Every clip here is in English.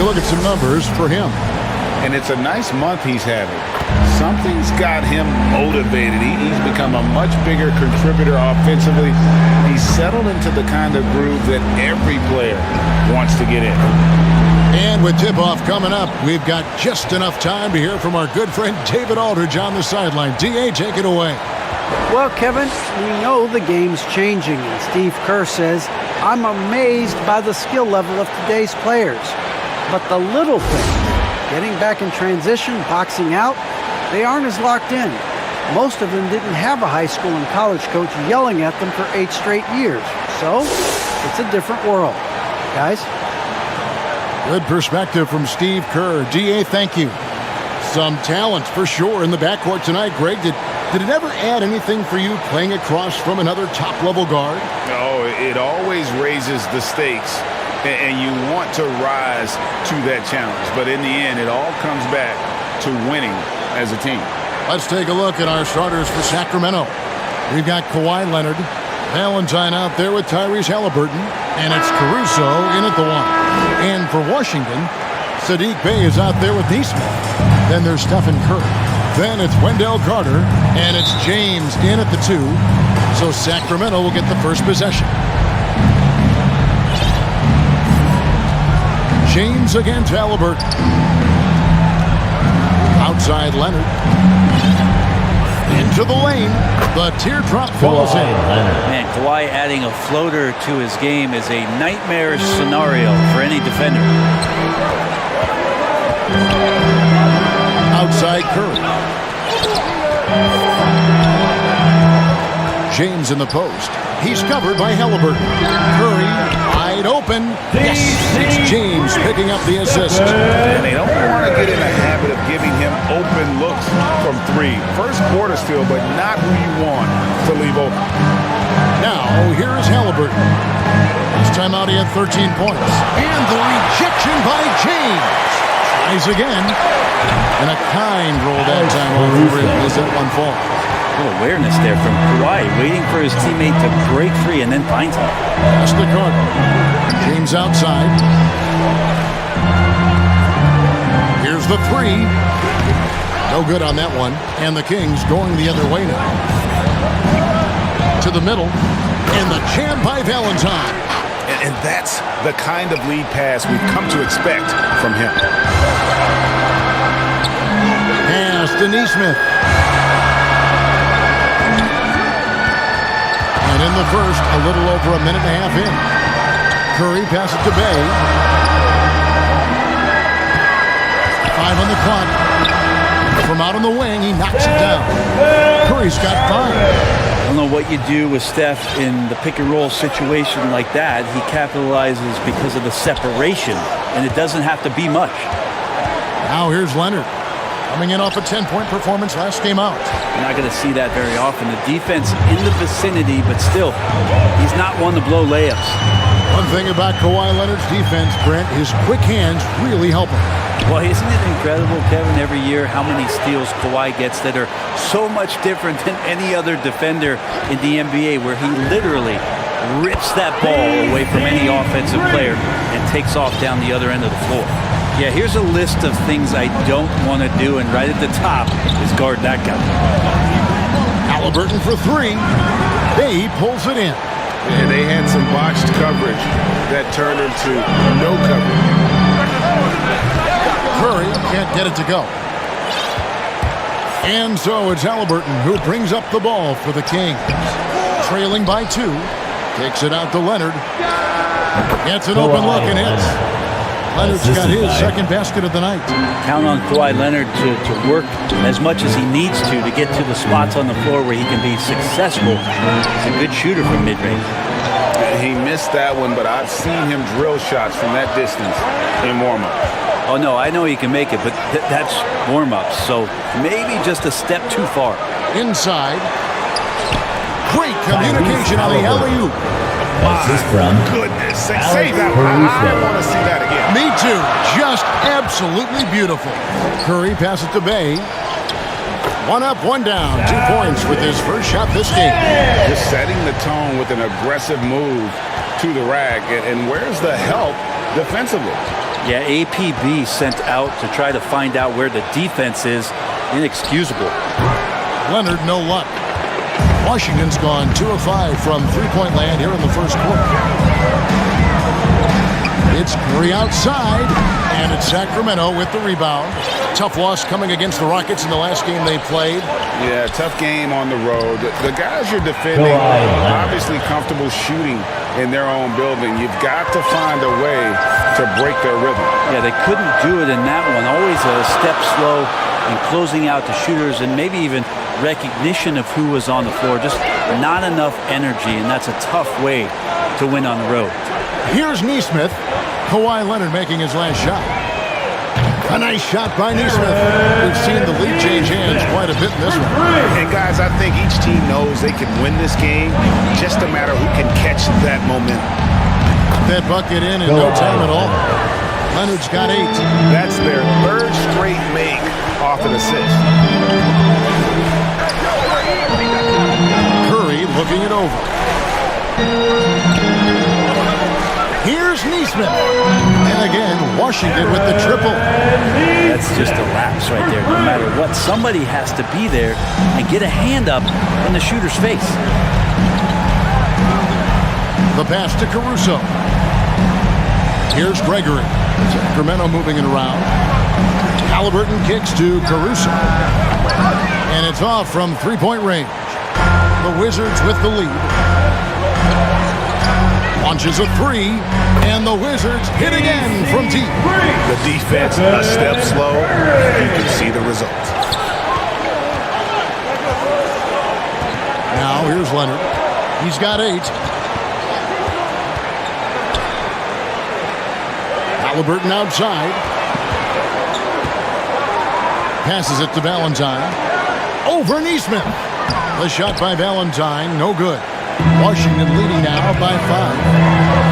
look at some numbers for him. And it's a nice month he's having. Something's got him motivated. He's become a much bigger contributor offensively. He's settled into the kind of groove that every player wants to get in. And with tip-off coming up, we've got just enough time to hear from our good friend David Aldridge on the sideline. D.A., take it away. Well, Kevin, we know the game's changing, and Steve Kerr says, I'm amazed by the skill level of today's players. But the little things, getting back in transition, boxing out, they aren't as locked in. Most of them didn't have a high school and college coach yelling at them for 8 straight years. So, it's a different world. Guys? Good perspective from Steve Kerr. D.A., thank you. Some talent for sure in the backcourt tonight. Greg, did it ever add anything for you playing across from another top-level guard? No, it always raises the stakes, and you want to rise to that challenge. But in the end, it all comes back to winning as a team. Let's take a look at our starters for Sacramento. We've got Kawhi Leonard, Valentine out there with Tyrese Halliburton, and it's Caruso in at the 1. And for Washington, Saddiq Bey is out there with Nesmith. Then there's Stephen Curry. Then it's Wendell Carter, and it's James in at the 2. So Sacramento will get the first possession. James against Halliburton. Outside Leonard. Into the lane. The teardrop falls in. Man, Kawhi adding a floater to his game is a nightmarish scenario for any defender. Outside Curry. James in the post. He's covered by Halliburton. Curry wide open. Yes, it's James picking up the assist. And they don't want to get in the habit of giving him open looks from 3. First quarter still, but not who you want to leave open. Now, here is Halliburton. Last time out, he had 13 points. And the rejection by James. Tries again. And a kind roll that time over the rim as that one falls. Good awareness there from Kawhi, waiting for his teammate to break free and then finds him. Pass the Carter. James outside. Here's the 3. No good on that one. And the Kings going the other way now. To the middle. And the jam by Valentine. And that's the kind of lead pass we've come to expect from him. Pass to Nesmith. And in the first, a little over a minute and a half in. Curry passes to Bey. 5 on the clock. From out on the wing, he knocks it down. Curry's got 5. I don't know what you do with Steph in the pick-and-roll situation like that. He capitalizes because of the separation, and it doesn't have to be much. Now here's Leonard. Coming in off a 10-point performance last game out. You're not going to see that very often. The defense in the vicinity, but still, he's not one to blow layups. One thing about Kawhi Leonard's defense, Brent, his quick hands really help him. Well, isn't it incredible, Kevin, every year how many steals Kawhi gets that are so much different than any other defender in the NBA, where he literally rips that ball away from any offensive player and takes off down the other end of the floor. Yeah, here's a list of things I don't want to do, and right at the top is guard that guy. Halliburton for 3. Bey pulls it in. And they had some botched coverage that turned into no coverage. Curry can't get it to go. And so it's Halliburton who brings up the ball for the Kings. Trailing by 2. Takes it out to Leonard. Gets an open look and hits. Leonard's got his second basket of the night. Count on Kawhi Leonard to work as much as he needs to get to the spots on the floor where he can be successful. He's a good shooter from mid-range. He missed that one, but I've seen him drill shots from that distance in warm-up. Oh, no, I know he can make it, but that's warm-ups, so maybe just a step too far. Inside. Great communication on the alley-oop. Goodness, save that one. I want to see that again. Me too. Just absolutely beautiful. Curry passes to Bey. 1 up, 1 down. 2 points with his first shot this game. Just setting the tone with an aggressive move to the rack. And where's the help defensively? Yeah, APB sent out to try to find out where the defense is. Inexcusable. Leonard, no luck. Washington's gone 2 of 5 from three-point land here in the first quarter. It's Curry outside, and it's Sacramento with the rebound. Tough loss coming against the Rockets in the last game they played. Yeah, tough game on the road. The guys you're defending are obviously comfortable shooting in their own building. You've got to find a way to break their rhythm. Yeah, they couldn't do it in that one. Always a step slow and closing out the shooters, and maybe even recognition of who was on the floor. Just not enough energy, and that's a tough way to win on the road. Here's Nesmith. Kawhi Leonard making his last shot. A nice shot by Nesmith. We've seen the lead change hands quite a bit in this one. And guys, I think each team knows they can win this game. Just a matter who can catch that momentum. That bucket in no time at all. Leonard's got 8. That's their third straight make off an assist. Curry looking it over. Here's Nesmith. And again, Washington with the triple. That's just a lapse right there. No matter what, somebody has to be there and get a hand up in the shooter's face. The pass to Caruso. Here's Gregory. Sacramento moving it around. Halliburton kicks to Caruso. And it's off from three-point range. The Wizards with the lead. Launches a 3, and the Wizards hit again from deep. The defense a step slow. You can see the results. Now here's Leonard. He's got 8. Halliburton outside. Passes it to Valentine. Over Nesmith. The shot by Valentine, no good. Washington leading now by 5.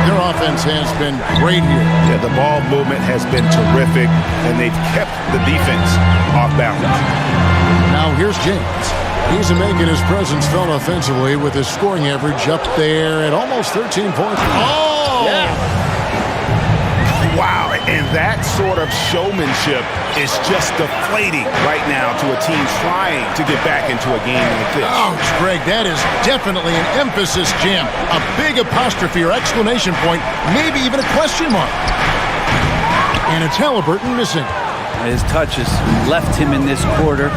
Their offense has been great here. Yeah, the ball movement has been terrific, and they've kept the defense off balance. Now here's James. He's making his presence felt offensively with his scoring average up there at almost 13 points. Oh! Yeah. Wow, and that sort of showmanship is just deflating right now to a team trying to get back into a game like this. Ouch, Greg, that is definitely an emphasis jam. A big apostrophe or exclamation point, maybe even a question mark. And it's Halliburton missing. His touch has left him in this quarter.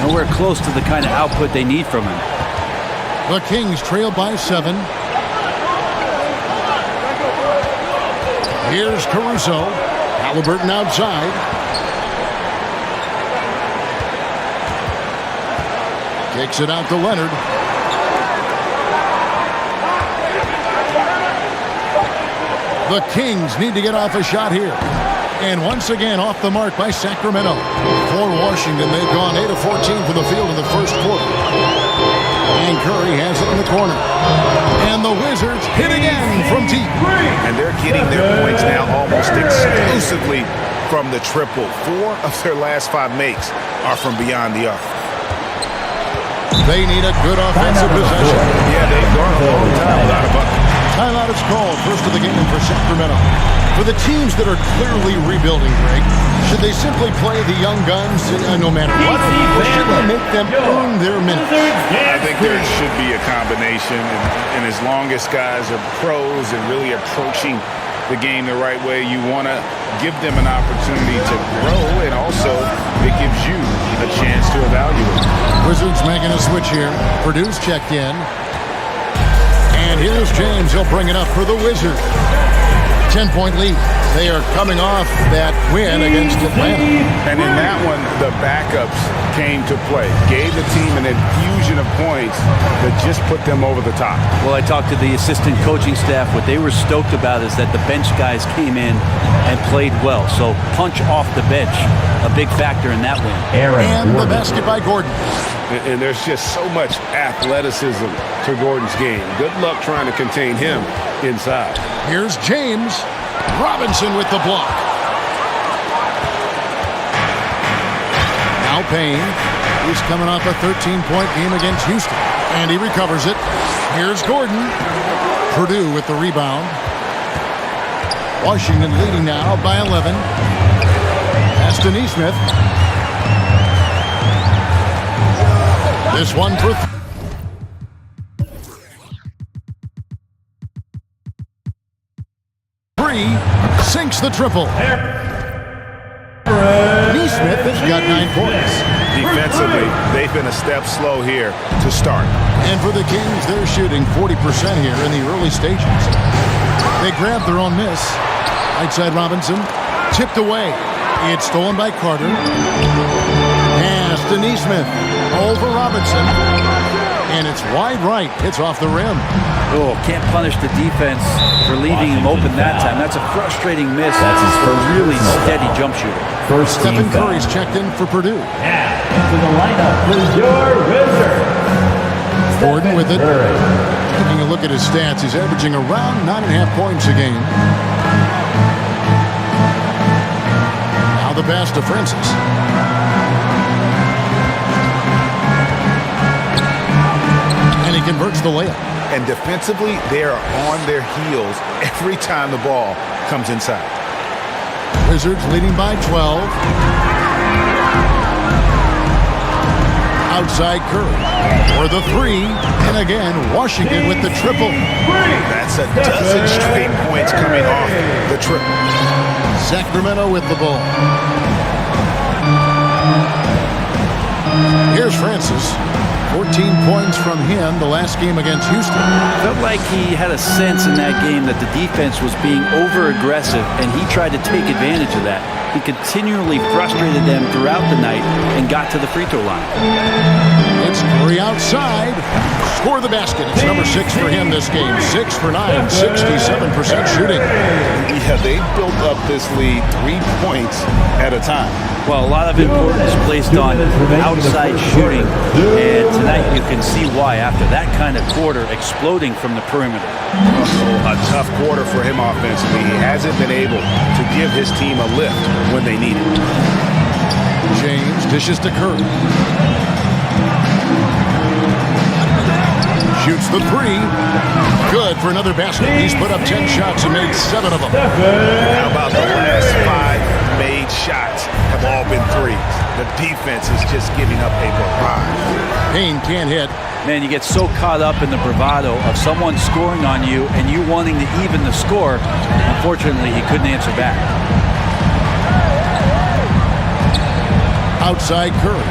Nowhere close to the kind of output they need from him. The Kings trail by 7. Here's Caruso. Halliburton outside. Takes it out to Leonard. The Kings need to get off a shot here. And once again off the mark by Sacramento. For Washington, they've gone 8 of 14 from the field in the first quarter. And Curry has it in the corner. And the Wizards hit again from deep. And they're getting their points now almost exclusively from the triple. 4 of their last 5 makes are from beyond the arc. They need a good offensive possession. Yeah, they've gone a long time without a bucket. Timeout is called. First of the game for Sacramento. For the teams that are clearly rebuilding, Greg, should they simply play the young guns no matter what? Or should they make them earn their minutes? I think there should be a combination. And as long as guys are pros and really approaching the game the right way, you want to give them an opportunity to grow, and also it gives you a chance to evaluate. Wizards making a switch here. Purdue's checked in. And here's James. He'll bring it up for the Wizards. 10-point lead. They are coming off that win against Atlanta. And in that one, the backups came to play. Gave the team an infusion of points that just put them over the top. Well, I talked to the assistant coaching staff. What they were stoked about is that the bench guys came in and played well. So punch off the bench, a big factor in that win. And the basket by Gordon. And there's just so much athleticism to Gordon's game. Good luck trying to contain him inside. Here's James. Robinson with the block. Now Payne. He's coming off a 13-point game against Houston. And he recovers it. Here's Gordon. Purdue with the rebound. Washington leading now by 11. Pass to Neesmith. This one for 3. Sinks the triple. Neesmith has got 9 points. Defensively, they've been a step slow here to start. And for the Kings, they're shooting 40% here in the early stages. They grab their own miss. Right side Robinson. Tipped away. It's stolen by Carter. Pass to Neesmith. Over Robinson. And it's wide right. It's off the rim. Oh, can't punish the defense for leaving him open that time. That's a frustrating miss. That's his for a first really personal steady foul. jump shooter. First team Stephen foul. Curry's checked in for Purdue. Now, into the lineup is your wizard. Gordon with it. Curry. Taking a look at his stats, he's averaging around 9.5 points a game. Now the pass to Francis. And he converts the layup. And defensively, they are on their heels every time the ball comes inside. Wizards leading by 12. Outside Curry for the 3. And again, Washington with the triple. That's a dozen straight points coming off the triple. Sacramento with the ball. Here's Francis. 14 points from him the last game against Houston. Felt like he had a sense in that game that the defense was being over-aggressive, and he tried to take advantage of that. He continually frustrated them throughout the night and got to the free throw line. It's Curry outside. Score the basket. It's number 6 for him this game. 6 for 9, 67% shooting. Yeah, they built up this lead 3 points at a time. Well, a lot of importance placed on outside shooting, and tonight you can see why after that kind of quarter exploding from the perimeter. A tough quarter for him offensively. He hasn't been able to give his team a lift when they need it. James dishes to Curry. Shoots the 3. Good for another basket. He's put up 10 shots and made 7 of them. How about the last 5 made shots have all been threes? The defense is just giving up a barrage. Payne can't hit. Man, you get so caught up in the bravado of someone scoring on you and you wanting to even the score. Unfortunately, he couldn't answer back. Outside Curry.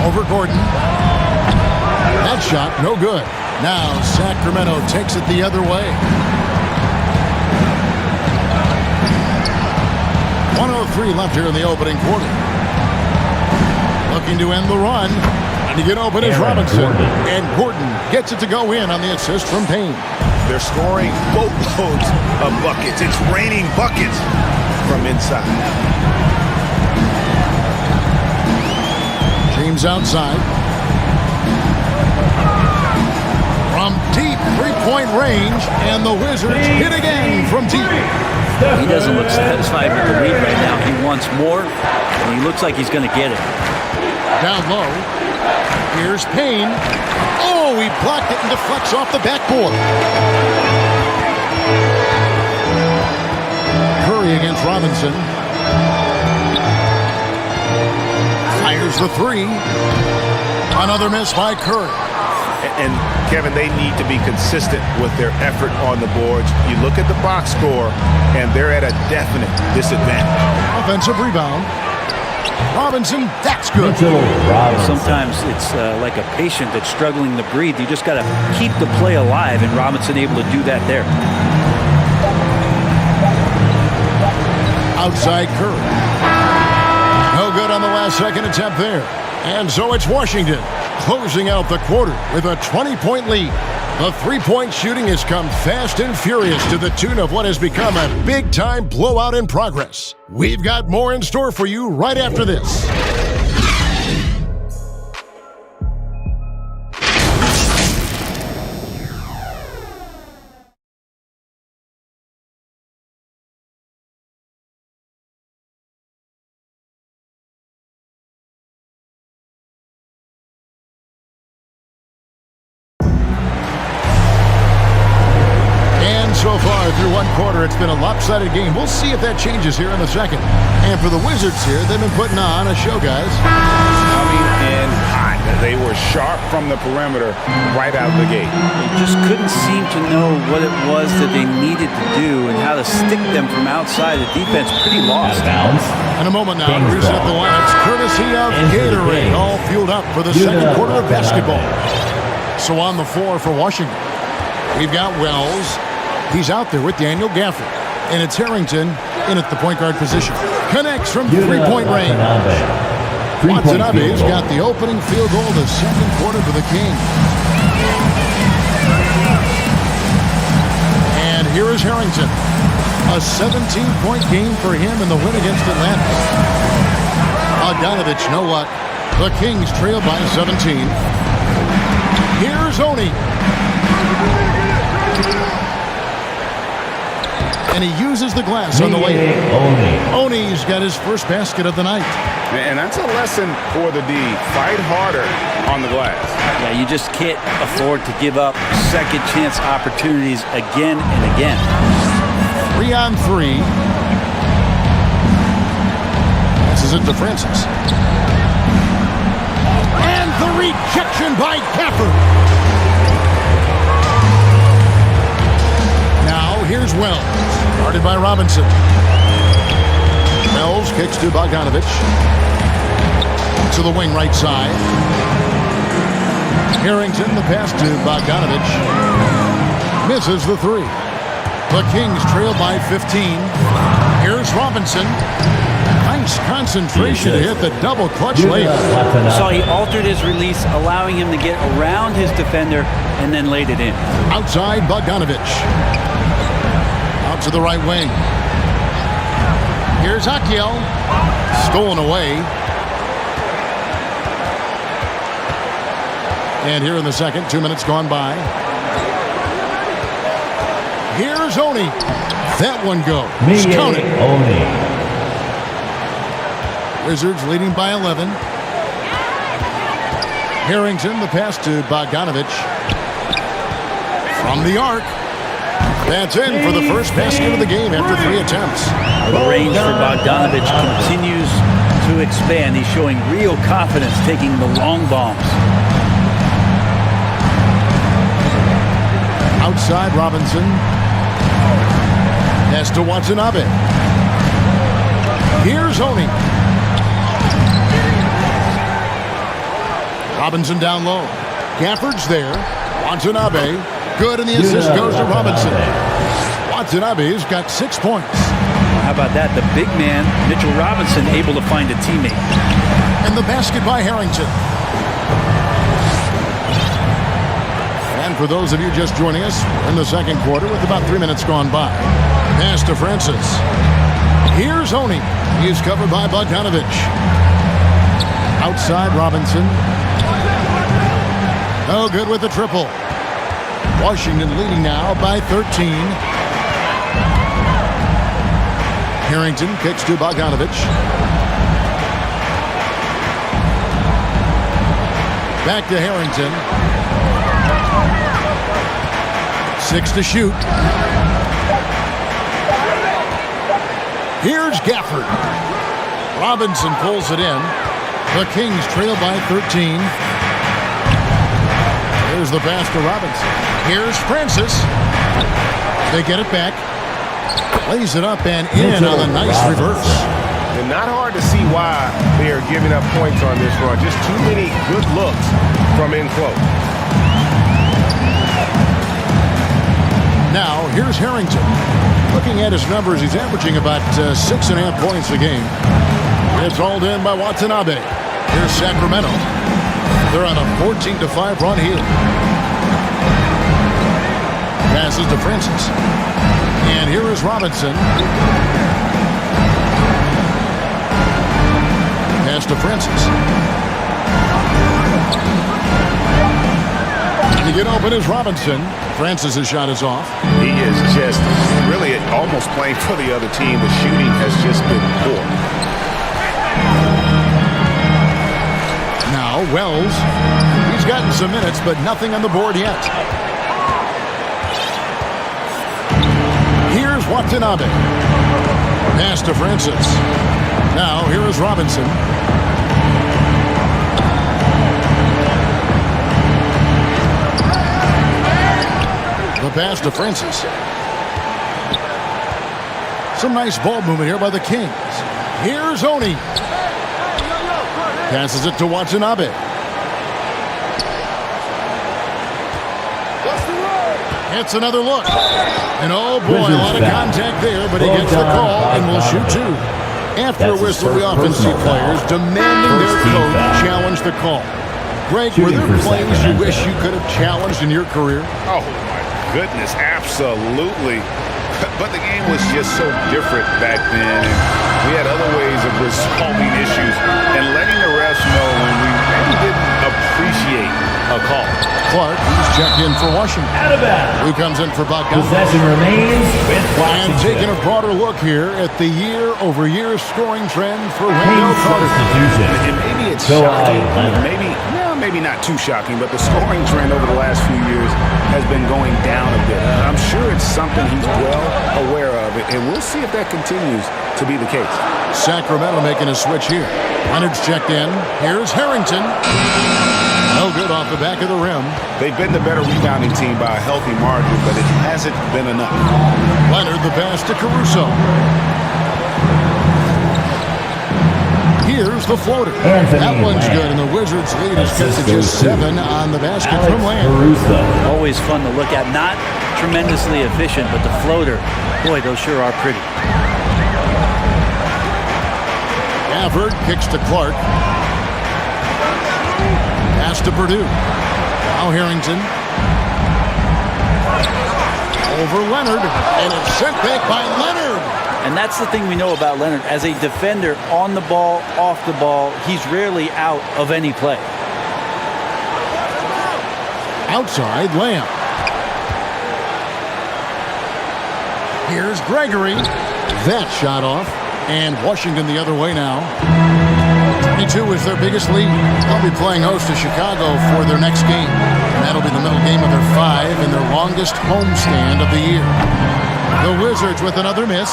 Over Gordon. That shot, no good. Now Sacramento takes it the other way. 1:03 left here in the opening quarter. Looking to end the run. And to get open is Robinson. And Gordon gets it to go in on the assist from Payne. They're scoring boatloads of buckets. It's raining buckets from inside. James outside. From deep three-point range, and the Wizards hit again from deep. He doesn't look satisfied with the lead right now. He wants more, and he looks like he's going to get it. Down low. Here's Payne. Oh, he blocked it and deflects off the backboard. Curry against Robinson. Fires the 3. Another miss by Curry. And Kevin, they need to be consistent with their effort on the boards. You look at the box score, and they're at a definite disadvantage. Offensive rebound. Robinson, that's good. Sometimes it's like a patient that's struggling to breathe. You just got to keep the play alive, and Robinson able to do that there. Outside Curry. No good on the last second attempt there. And so it's Washington closing out the quarter with a 20-point lead. The three-point shooting has come fast and furious to the tune of what has become a big-time blowout in progress. We've got more in store for you right after this. So far through one quarter where it's been a lopsided game. We'll see if that changes here in the second. And for the Wizards here, they've been putting on a show, guys. Coming in hot. They were sharp from the perimeter right out the gate. They just couldn't seem to know what it was that they needed to do and how to stick them from outside. The defense pretty Out lost. of bounds. In a moment now, to Kings reset ball. the lineups, courtesy of Into the Gatorade, Kings. all fueled up for the Judah second quarter of basketball. Watanabe. So on the floor for Washington, we've got Wells. He's out there with Daniel Gafford. And it's Harrington in at the point guard position. Connects from Judah three-point range. Watanabe. Three-point Watanabe has field got the opening field goal of the second quarter for the Kings. And here is Harrington. A 17-point game for him in the win against Atlanta. Bogdanovich, no luck. The Kings trail by 17. Here's Oni. And he uses the glass on the way. Only. Oni's got his first basket of the night. And that's a lesson for the D. Fight harder on the glass. Yeah, you just can't afford to give up second chance opportunities again and again. 3-on-3. Passes it to Francis. And the rejection by Gafford. Now here's Wells. Guarded by Robinson. Wells kicks to Bogdanovich. To the wing right side. Harrington, the pass to Bogdanovich. Misses the three. The Kings trail by 15. Here's Robinson. Nice concentration to hit the double clutch late. So he altered his release, allowing him to get around his defender and then laid it in. Outside Bogdanovich. Out to the right wing. Here's Akiel. Stolen away. And here in the second, 2 minutes gone by. Here's Oni. That one goes. Count it. Only. Wizards leading by 11. Harrington, the pass to Bogdanovich. From the arc. That's in for the first basket of the game after 3 attempts. The range for Bogdanovich continues to expand. He's showing real confidence taking the long bombs. Outside Robinson. Pass to Watanabe. Here's Oni. Robinson down low. Gafford's there. Watanabe. Good, and the assist goes to Robinson. Watanabe's got 6 points. How about that? The big man, Mitchell Robinson, able to find a teammate. And the basket by Harrington. And for those of you just joining us, we're in the second quarter with about 3 minutes gone by. Pass to Francis. Here's Oni. He's covered by Bogdanovich. Outside Robinson. No good with the triple. Washington leading now by 13. Harrington kicks to Bogdanovich. Back to Harrington. 6 to shoot. Here's Gafford. Robinson pulls it in. The Kings trail by 13. Here's the pass to Robinson. Here's Francis. They get it back. Lays it up and in on a nice reverse. And not hard to see why they are giving up points on this run. Just too many good looks from in close. Now, here's Harrington. Looking at his numbers, he's averaging about 6.5 points a game. It's hauled in by Watanabe. Here's Sacramento. They're on a 14-5 run here. Passes to Francis. And here is Robinson. Pass to Francis. To get open is Robinson. Francis' shot is off. He is just really almost playing for the other team. The shooting has just been poor. Now, Wells. He's gotten some minutes, but nothing on the board yet. Here's Here's Watanabe. Pass to Francis. Now here is Robinson. The pass to Francis. Some nice ball movement here by the Kings. Here's Oni. Passes it to Watanabe. It's another look. And oh boy, a lot of contact there, but he gets the call and will shoot two. After a whistle, we often see players demanding their coach challenge the call. Greg, were there plays you wish you could have challenged in your career? Oh, my goodness, absolutely. But the game was just so different back then. And we had other ways of resolving issues and letting the refs know when we really didn't appreciate a call. Clark, he's checked in for Washington. Out of bounds. Who comes in for Bogdanovich? Possession remains with And Washington. taking a broader look here at the year-over-year scoring trend for Wendell Team Carter. substitution. And maybe it's Kawhi shocking, Leonard. maybe not too shocking, but the scoring trend over the last few years has been going down a bit. I'm sure it's something he's well aware of, and we'll see if that continues to be the case. Sacramento making a switch here. Leonard's checked in. Here's Harrington. No good off the back of the rim. They've been the better rebounding team by a healthy margin, but it hasn't been enough. Leonard the pass to Caruso. Here's the floater. Anthony That one's Lamb. good, and the Wizards lead is cut to just 7 on the basket Alex from Lamb. Caruso. Always fun to look at. Not tremendously efficient, but the floater, boy, those sure are pretty. Gafford kicks to Clark. Pass to Purdue. Now Harrington. Over Leonard, and it's sent back by Leonard. And that's the thing we know about Leonard. As a defender, on the ball, off the ball, he's rarely out of any play. Outside Lamb. Here's Gregory. That shot off. And Washington the other way now. 22 is their biggest lead. They'll be playing host to Chicago for their next game. And that'll be the middle game of their 5 and their longest homestand of the year. The Wizards with another miss.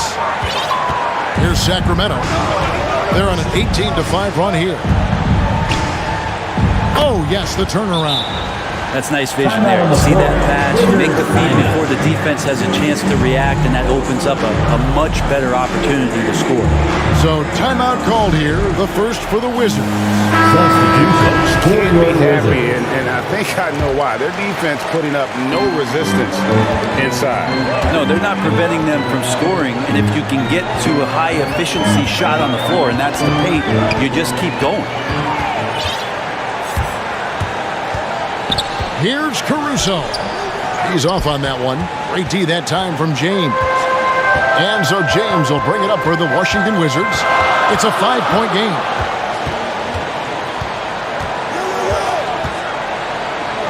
Here's Sacramento. They're on an 18-5 run here. Oh, yes, the turnaround. That's nice vision there. See that pass, make the feed before the defense has a chance to react, and that opens up a much better opportunity to score. So timeout called here, the first for the Wizards. Substitution. Can't be happy, and I think I know why. Their defense putting up no resistance inside. No, they're not preventing them from scoring, and if you can get to a high-efficiency shot on the floor, and that's the paint, you just keep going. Here's Caruso. He's off on that one. Great D that time from James. And so James will bring it up for the Washington Wizards. It's a 5-point game.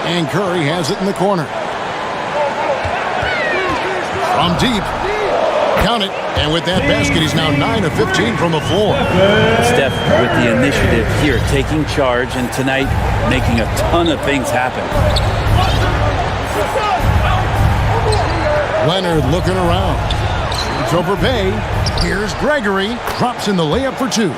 And Curry has it in the corner. From deep. Count it. And with that basket, he's now 9 of 15 from the floor. Steph with the initiative here, taking charge, and tonight making a ton of things happen. Leonard looking around. It's over Bay. Here's Gregory. Drops in the layup for 2.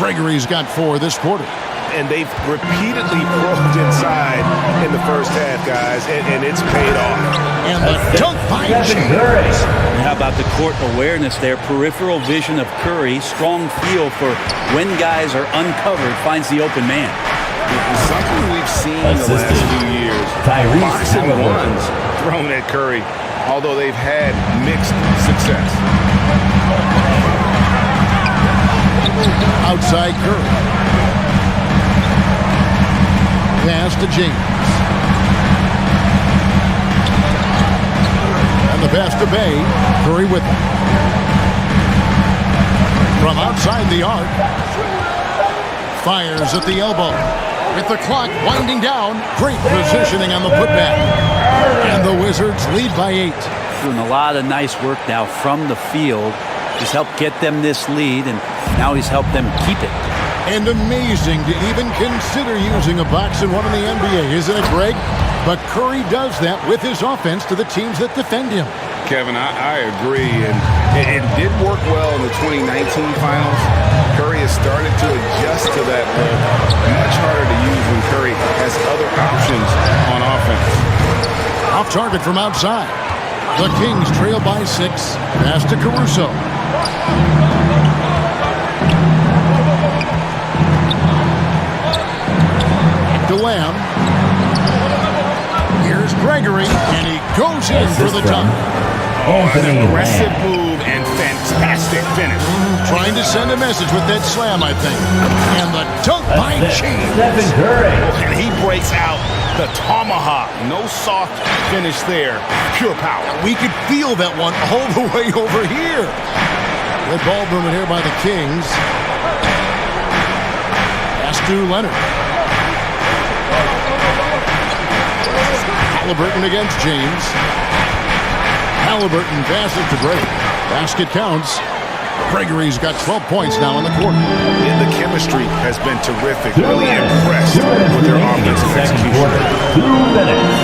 Gregory's got 4 this quarter. And they've repeatedly probed inside in the first half, guys, and it's paid off. And the dunk by Stephen James. Curry. And how about the court awareness there? Peripheral vision of Curry, strong feel for when guys are uncovered, finds the open man. Something we've seen in the last few years. Tyrese Boxing Halliburton. ones thrown at Curry, although they've had mixed success. Outside Curry. Pass to James. And the pass to Bay. Curry with it. From outside the arc. Fires at the elbow. With the clock winding down. Great positioning on the putback. And the Wizards lead by 8. Doing a lot of nice work now from the field. He's helped get them this lead, and now he's helped them keep it. And amazing to even consider using a box and one in the NBA, isn't it, Greg? But Curry does that with his offense to the teams that defend him. Kevin. I agree. And it did work well in the 2019 finals. Curry has started to adjust to that look. Much harder to use when Curry has other options on offense. Off target from outside. The Kings trail by 6. Pass to Caruso. To Lamb. Here's Gregory, and he goes in for the dunk. Anthony An aggressive Lamb. move and fantastic finish. Trying to send a message with that slam, I think. And the dunk by James. Stephen Curry. And he breaks out the tomahawk. No soft finish there. Pure power. We could feel that one all the way over here. Good ball movement here by the Kings. Pass to Leonard. Halliburton against James. Halliburton passes to Gray. Basket counts. Gregory's got 12 points now in the quarter. And the chemistry has been terrific. Really impressed with their offensive Second execution. quarter. 2 minutes.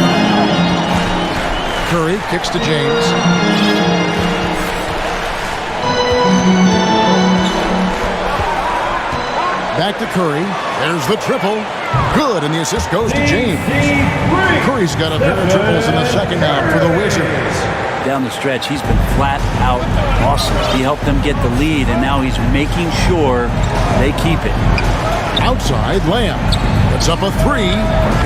Curry kicks to James. Back to Curry. There's the triple. Good, and the assist goes to James. Curry's got a pair of triples in the second half for the Wizards. Down the stretch, he's been flat out awesome. He helped them get the lead, and now he's making sure they keep it. Outside, Lamb. It's up a 3.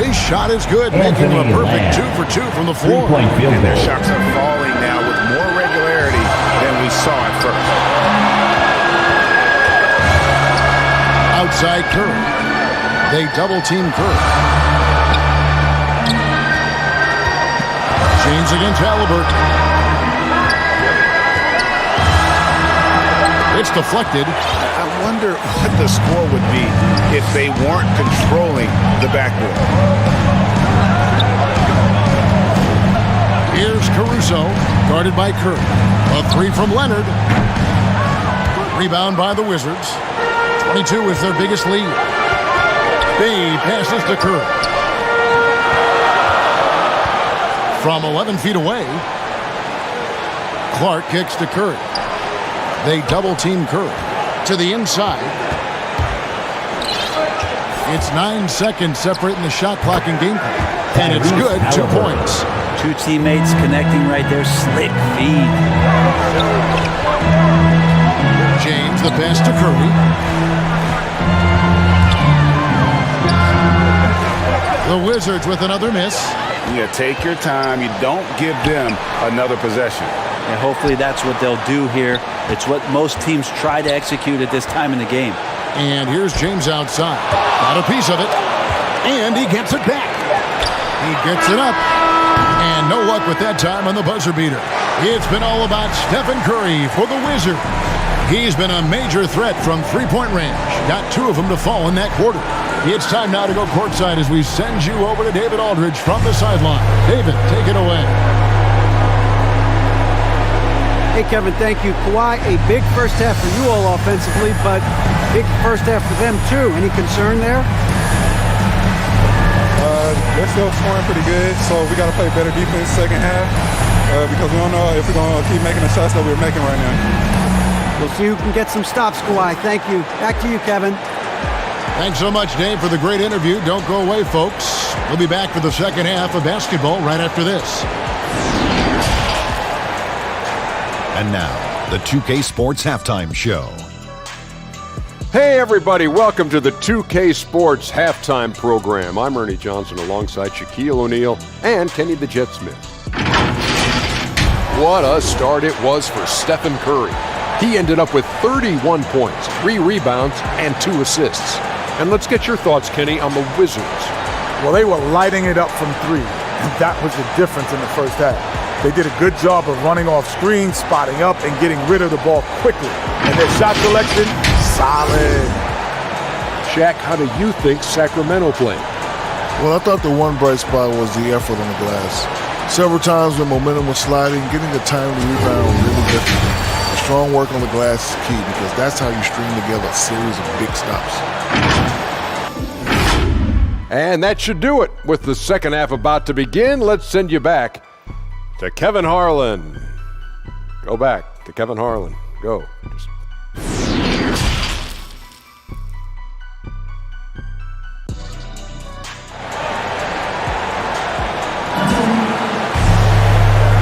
His shot is good, making him a perfect Lamb. 2 for 2 from the floor. 3-point field And their goal. shots are falling now with more regularity than we saw at first. Outside Curry. They double-team Curry. James against Halliburton. It's deflected. I wonder what the score would be if they weren't controlling the backboard. Here's Caruso, guarded by Curry. A 3 from Leonard. Rebound by the Wizards. 22 is their biggest lead. Bay passes to Curry. From 11 feet away, Clark kicks to Curry. They double-team Curry to the inside. It's 9 seconds separating the shot clock and game clock. And it's good, 2 points. Two teammates connecting right there. Slick feed. James, the pass to Curry. The Wizards with another miss. You take your time. You don't give them another possession. And hopefully that's what they'll do here. It's what most teams try to execute at this time in the game. And here's James outside. Got a piece of it. And he gets it back. He gets it up. And no luck with that time on the buzzer beater. It's been all about Stephen Curry for the Wizards. He's been a major threat from three-point range. Got 2 of them to fall in that quarter. It's time now to go courtside as we send you over to David Aldridge from the sideline. David, take it away. Hey, Kevin, thank you. Kawhi, a big first half for you all offensively, but big first half for them, too. Any concern there? They're still scoring pretty good, so we got to play better defense second half because we don't know if we're going to keep making the shots that we're making right now. We'll see who can get some stops, Kawhi. Thank you. Back to you, Kevin. Thanks so much, Dave, for the great interview. Don't go away, folks. We'll be back for the second half of basketball right after this. And now, the 2K Sports Halftime Show. Hey everybody, welcome to the 2K Sports Halftime Program. I'm Ernie Johnson alongside Shaquille O'Neal and Kenny the Jet Smith. What a start it was for Stephen Curry. He ended up with 31 points, 3 rebounds, and 2 assists. And let's get your thoughts, Kenny, on the Wizards. Well, they were lighting it up from 3, and that was the difference in the first half. They did a good job of running off screens, spotting up, and getting rid of the ball quickly. And their shot selection, solid. Shaq, how do you think Sacramento played? Well, I thought the one bright spot was the effort on the glass. Several times when momentum was sliding, getting a timely rebound was really difficult. The strong work on the glass is key because that's how you string together a series of big stops. And that should do it. With the second half about to begin, let's send you back to Kevin Harlan. Go back to Kevin Harlan. Go.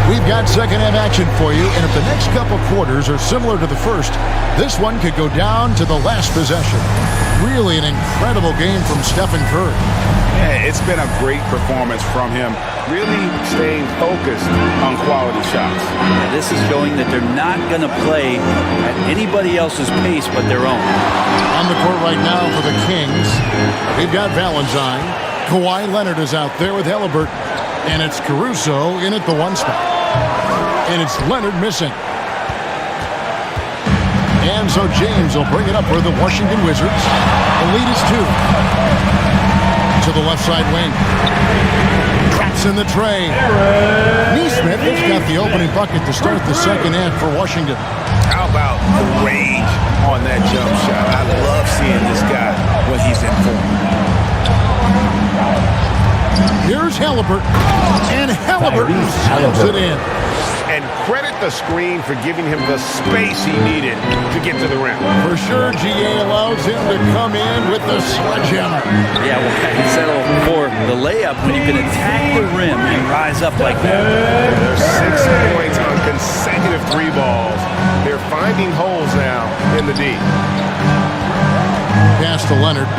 We've got second half action for you, and if the next couple quarters are similar to the first, this one could go down to the last possession. Really an incredible game from Stephen Curry. Yeah, it's been a great performance from him, really staying focused on quality shots. Yeah, this is showing that they're not going to play at anybody else's pace but their own. On the court right now for the Kings, we've got Valentine. Kawhi Leonard is out there with Halliburton, and it's Caruso in at the one spot. And it's Leonard missing. And so James will bring it up for the Washington Wizards. The lead is 2. To the left side wing. Traps in the tray. Neesmith has got the opening bucket to start the second half for Washington. How about the range on that jump shot? I love seeing this guy when he's in form. Here's Halliburton. And Halliburton slams it in. And credit the screen for giving him the space he needed to get to the rim. For sure, GA allows him to come in with the sledgehammer. Yeah, well, I can settle for the layup when you can attack the rim and rise up like that. 6 points on consecutive 3 balls. They're finding holes now in the D. Pass to Leonard.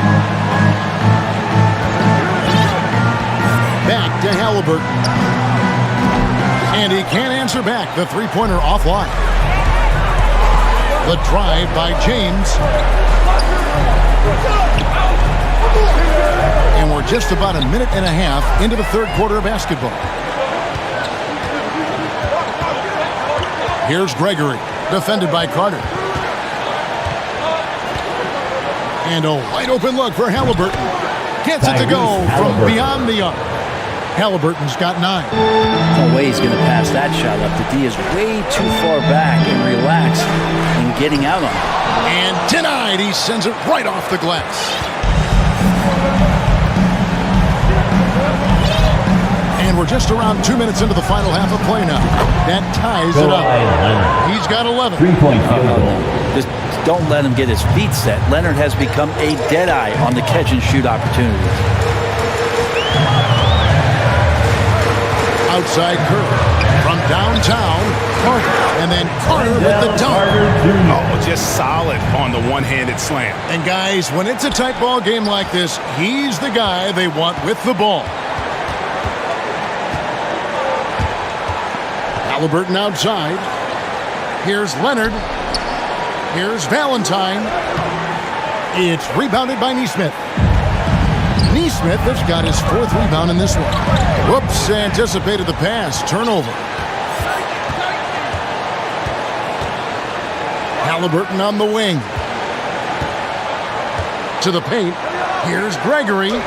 Back to Halliburton. And he can't answer back. The three-pointer offline. The drive by James. And we're just about a minute and a half into the third quarter of basketball. Here's Gregory, defended by Carter. And a wide-open look for Halliburton. Gets it to go from beyond the arc. Halliburton's got 9. No way he's going to pass that shot up. The D is way too far back and relaxed in getting out on it. And denied. He sends it right off the glass. And we're just around 2 minutes into the final half of play now. That ties it up. He's got 11. 3-point field goal. Just don't let him get his feet set. Leonard has become a deadeye on the catch-and-shoot opportunities. Outside Curry from downtown, Carter, and then Carter with the dunk. Oh, just solid on the one-handed slam. And guys, when it's a tight ball game like this, he's the guy they want with the ball. Halliburton outside. Here's Leonard. Here's Valentine. It's rebounded by Neesmith. Neesmith has got his 4th rebound in this one. Whoops, anticipated the pass. Turnover. Halliburton on the wing. To the paint. Here's Gregory.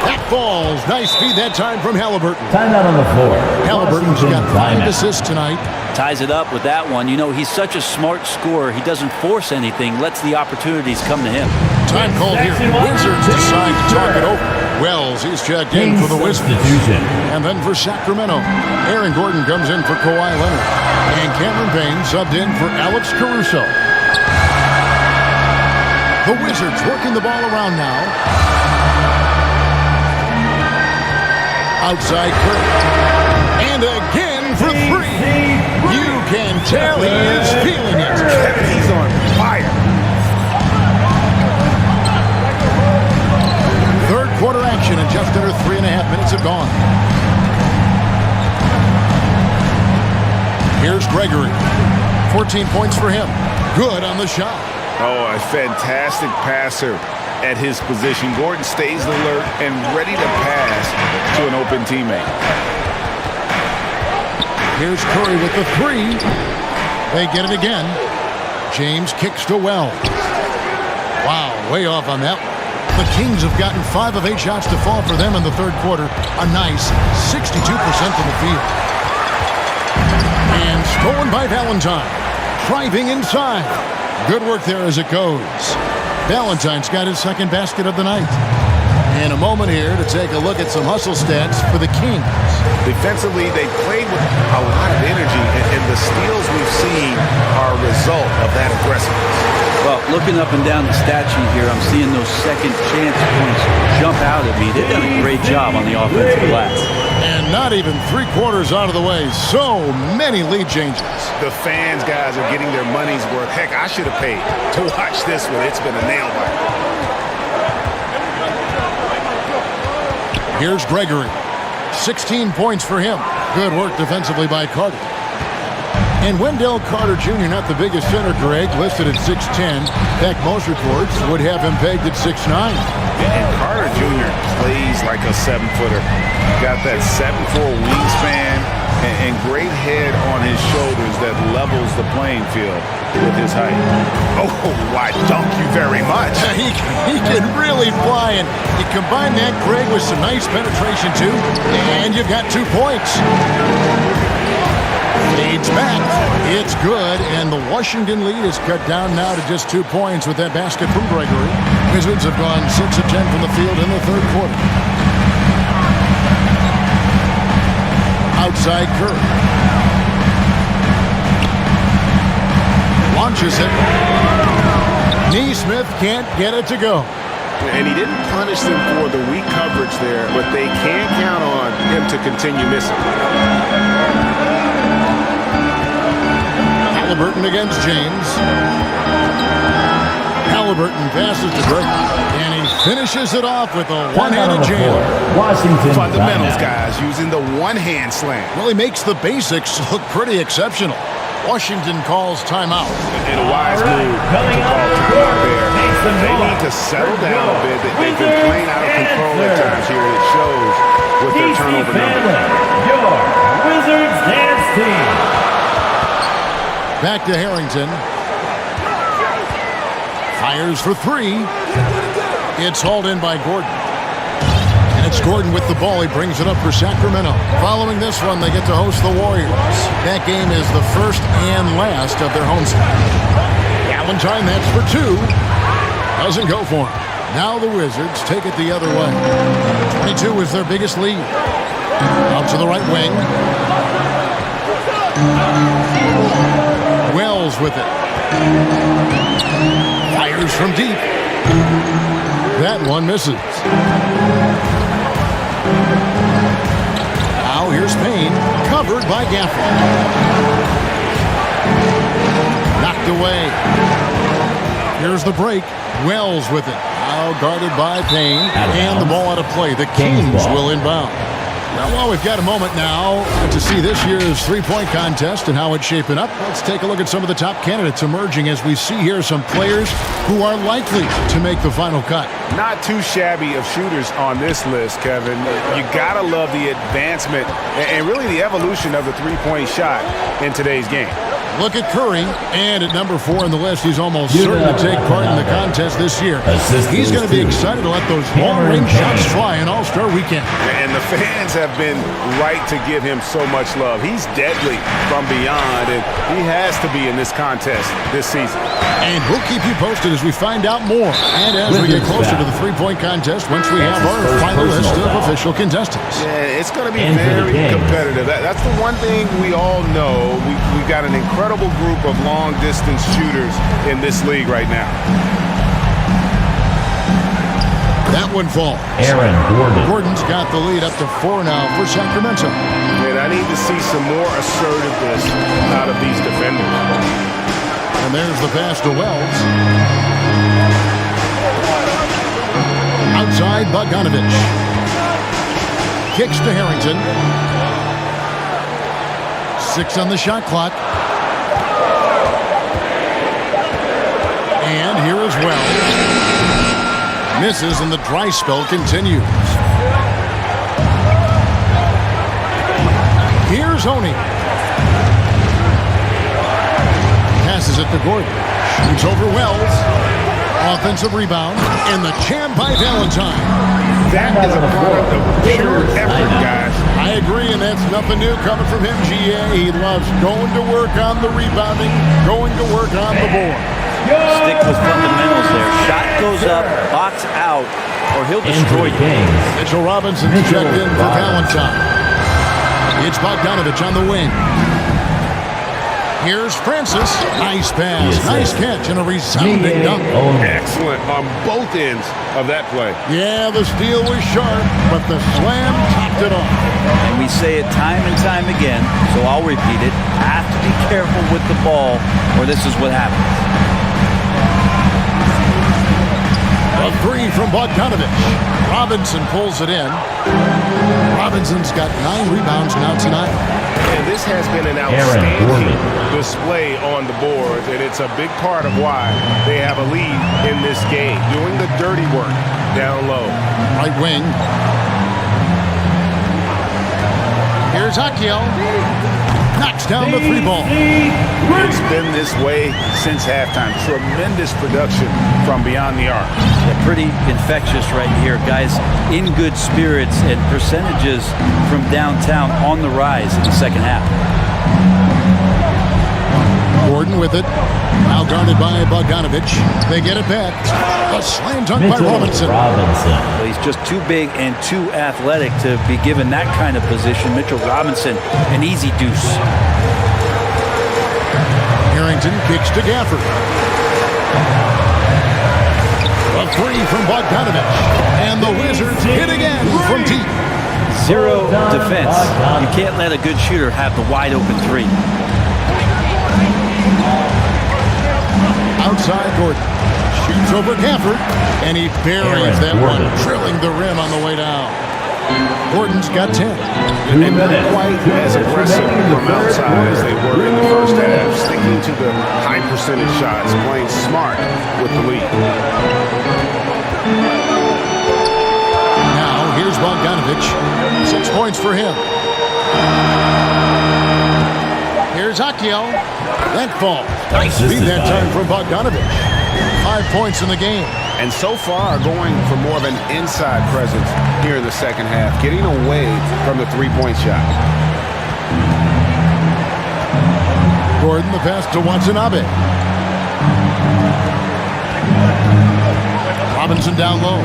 That falls. Nice feed that time from Halliburton. Timeout on the floor. Halliburton's got 5 assists tonight. Ties it up with that one. You know, he's such a smart scorer. He doesn't force anything, lets the opportunities come to him. Time called here. Wizards decide to talk it over. Wells, he's checked in for the Wizards. And then for Sacramento, Aaron Gordon comes in for Kawhi Leonard. And Cameron Payne subbed in for Alex Caruso. The Wizards working the ball around now. Outside Curry. And again for 3. You can tell he is feeling it. Kevin, he's on fire. Third quarter action, and just under 3.5 minutes have gone. Here's Gregory. 14 points for him. Good on the shot. Oh, a fantastic passer at his position. Gordon stays alert and ready to pass to an open teammate. Here's Curry with the 3. They get it again. James kicks to Wells. Wow, way off on that one. The Kings have gotten 5 of 8 shots to fall for them in the third quarter. A nice 62% from the field. And stolen by Valentine. Driving inside. Good work there as it goes. Valentine's got his 2nd basket of the night. And a moment here to take a look at some hustle stats for the Kings. Defensively, they played with a lot of energy and the steals we've seen are a result of that aggressiveness. Well, looking up and down the stat sheet here, I'm seeing those second chance points jump out at me. They've done a great job on the offensive glass. And not even 3/4 out of the way. So many lead changes. The fans, guys, are getting their money's worth. Heck, I should have paid to watch this one. It's been a nail biter. Here's Gregory. 16 points for him. Good work defensively by Carter. And Wendell Carter Jr., not the biggest center, Greg, listed at 6'10". In fact, most reports would have him pegged at 6'9". And Carter Jr. plays like a 7-footer. Got that 7'4" wingspan and great head on his shoulders that levels the playing field with his height. Oh, why, thank you very much. He can really fly, and you combine that, Greg, with some nice penetration, too, and you've got 2 points. Leads back. It's good, and the Washington lead is cut down now to just 2 points with that basket from Gregory. Wizards have gone 6 of 10 from the field in the third quarter. Outside Curry. Launches it. Neesmith can't get it to go. And he didn't punish them for the weak coverage there, but they can count on him to continue missing. Halliburton against James. Halliburton passes to Drake, and he finishes it off with a one-handed jam. Washington Fundamentals, guys, using the one-hand slam. Well, he makes the basics look pretty exceptional. Washington calls timeout. And a wise move to call timeout there. They need to settle down a bit. They've been playing out of control at times here. It shows with their turnover numbers. Your Wizards dance team. Back to Harrington. Fires for 3. It's hauled in by Gordon. And it's Gordon with the ball. He brings it up for Sacramento. Following this one, they get to host the Warriors. That game is the first and last of their homestand. Valentine, that's for 2. Doesn't go for him. Now the Wizards take it the other way. 22 is their biggest lead. Out to the right wing. Wells with it. Fires from deep. That one misses. Now here's Payne, covered by Gafford. Knocked away. Here's the break. Wells with it. Now guarded by Payne. And the ball out of play. The Kings will inbound. Well, we've got a moment now to see this year's three-point contest and how it's shaping up. Let's take a look at some of the top candidates emerging as we see here some players who are likely to make the final cut. Not too shabby of shooters on this list, Kevin. You got to love the advancement and really the evolution of the three-point shot in today's game. Look at Curry, and at number 4 on the list, he's almost certain to take part in the contest this year. He's going to be excited to let those long-range shots fly in All-Star Weekend. And the fans have been right to give him so much love. He's deadly from beyond, and he has to be in this contest this season. And we'll keep you posted as we find out more. And as we get closer to the three-point contest, once we have our final list of official contestants. Yeah, it's going to be very competitive. That's the one thing we all know. We've got an incredible group of long-distance shooters in this league right now. That one falls. Aaron Gordon. Gordon's got the lead up to 4 now for Sacramento. And I need to see some more assertiveness out of these defenders. And there's the pass to Wells. Outside, Bogdanovich. Kicks to Harrington. 6 on the shot clock. And here is Wells. Misses, and the dry spell continues. Here's Honey. Passes it to Gordon. Shoots over Wells. Offensive rebound. And the jam by Valentine. That is a product of pure effort, guys. I agree, and that's nothing new coming from him, GA. He loves going to work on the rebounding, going to work on the board. Stick with fundamentals there. Shot goes up, box out, or he'll destroy you. Mitchell Robinson's checked in for Valentine. It's Bogdanovich on the wing. Here's Francis. Nice pass. Nice catch and a resounding dunk. Excellent on both ends of that play. Yeah, the steal was sharp, but the slam topped it off. And we say it time and time again, so I'll repeat it. Have to be careful with the ball, or this is what happens. A three from Bogdanovich. Robinson pulls it in. Robinson's got 9 rebounds now tonight. And this has been an outstanding display on the boards, and it's a big part of why they have a lead in this game, doing the dirty work down low. Right wing. Here's Akiel. Knocks down the 3-ball. It's been this way since halftime. Tremendous production from beyond the arc. They're pretty infectious right here, guys. In good spirits and percentages from downtown on the rise in the second half. Gordon with it. Now guarded by Bogdanovich. They get it back. A slam dunk by Robinson. Well, he's just too big and too athletic to be given that kind of position. Mitchell Robinson, an easy deuce. Harrington kicks to Gafford. A three from Bogdanovich. And the Wizards hit again from deep. Zero defense. You can't let a good shooter have the wide open three. Outside Gordon. Shoots over Gafford. And he buries that one, drilling the rim on the way down. Gordon's got 10. And not quite as aggressive from outside as they were in the first half. Sticking to the high percentage shots, playing smart with the lead. Now, here's Bogdanovich. 6 points for him. Here's Akiel. That falls. Nice speed that time from Bogdanovich. 5 points in the game. And so far going for more of an inside presence here in the second half, getting away from the three-point shot. Gordon, the pass to Watanabe. Robinson down low.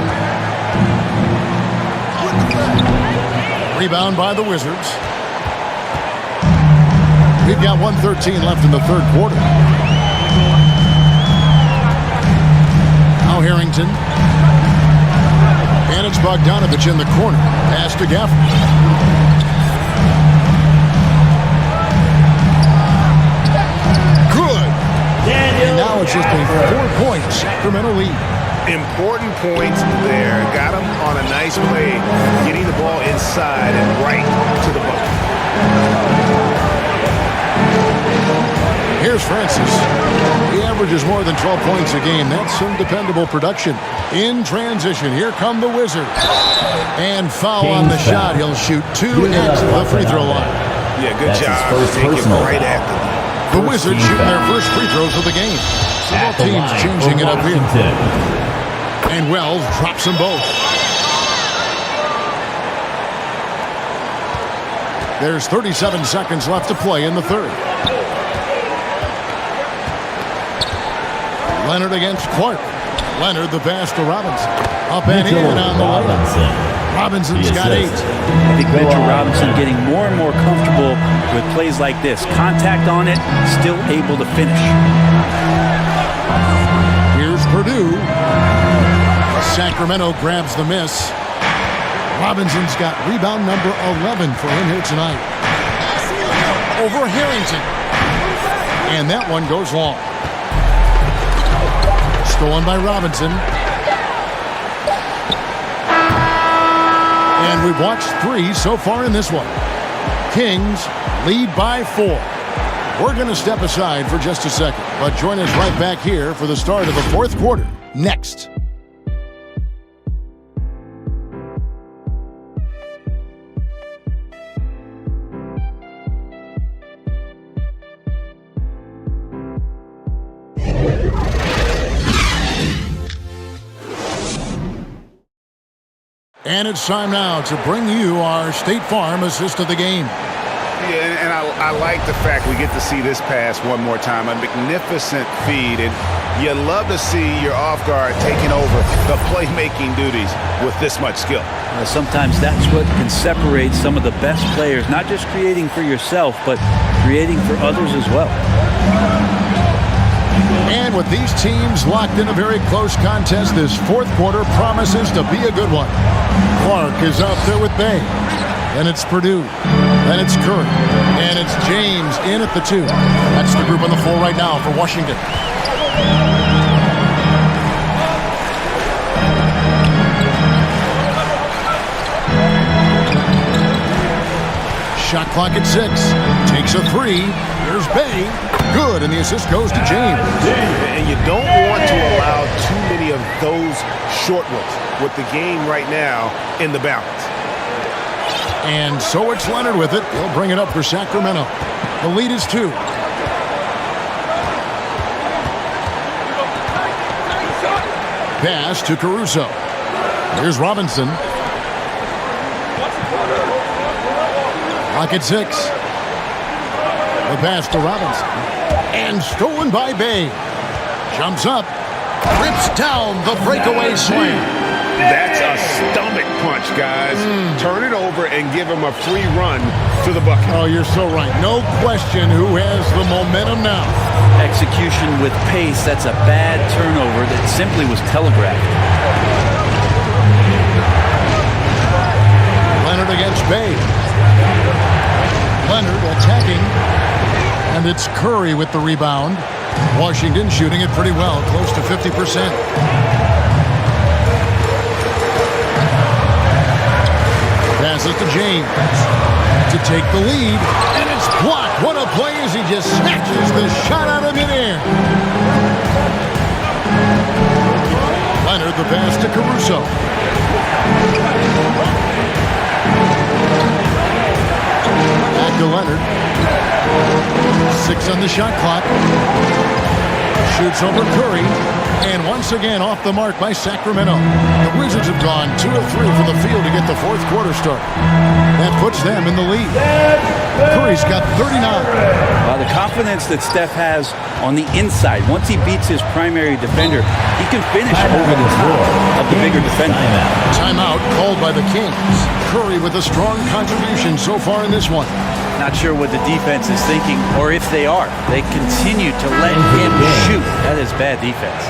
Rebound by the Wizards. We've got 1:13 left in the third quarter. Now Harrington. And it's Bogdanovich in the corner. Pass to Gafford. Good. And now it's just a 4-point Sacramento lead. Important points there. Got him on a nice play, getting the ball inside and right to the bucket. Here's Francis. He averages more than 12 points a game. That's some dependable production. In transition, here come the Wizards. And foul on the shot. He'll shoot 2 at the free throw line. Yeah, good job to take it right at the Wizards shooting their first free throws of the game. So both teams changing it up here. And Wells drops them both. There's 37 seconds left to play in the third. Leonard against Clark. Leonard the pass to Robinson. Up and in on the way. Robinson's got 8. I think Mitchell Robinson getting more and more comfortable with plays like this. Contact on it, still able to finish. Here's Purdue. Sacramento grabs the miss. Robinson's got rebound number 11 for him here tonight. Over Harrington. And that one goes long. Stolen by Robinson. And we've watched 3 so far in this one. Kings lead by 4. We're going to step aside for just a second, but join us right back here for the start of the fourth quarter next. And it's time now to bring you our State Farm assist of the game. Yeah, and I like the fact we get to see this pass one more time. A magnificent feed, and you love to see your off guard taking over the playmaking duties with this much skill. Sometimes that's what can separate some of the best players, not just creating for yourself, but creating for others as well. And with these teams locked in a very close contest, this fourth quarter promises to be a good one. Clark is out there with Bay. Then it's Purdue. Then it's Curry. And it's James in at the 2. That's the group on the floor right now for Washington. Shot clock at 6. Takes a 3. Here's Bay. Good, and the assist goes to James. And you don't want to allow too many of those short ones with the game right now in the balance. And so it's Leonard with it. He'll bring it up for Sacramento. The lead is 2. Pass to Caruso. Here's Robinson. Clock at 6. The pass to Robinson. And stolen by Bay. Jumps up. Rips down the breakaway slam. That's a stomach punch, guys. Turn it over and give him a free run to the bucket. Oh, you're so right. No question who has the momentum now. Execution with pace, that's a bad turnover that simply was telegraphed. Leonard against Bay. Leonard attacking. And it's Curry with the rebound. Washington shooting it pretty well, close to 50%. Passes to James to take the lead, and it's blocked. What a play as he just snatches the shot out of midair. Leonard the pass to Caruso. Back to Leonard. 6 on the shot clock. Shoots over Curry. And once again off the mark by Sacramento. The Wizards have gone 2 of 3 from the field to get the fourth quarter start. That puts them in the lead. Curry's got 39. The confidence that Steph has on the inside, once he beats his primary defender, he can finish over the top of the bigger defender. Timeout called by the Kings. Curry with a strong contribution so far in this one. Not sure what the defense is thinking, or if they are. They continue to let him shoot. That is bad defense.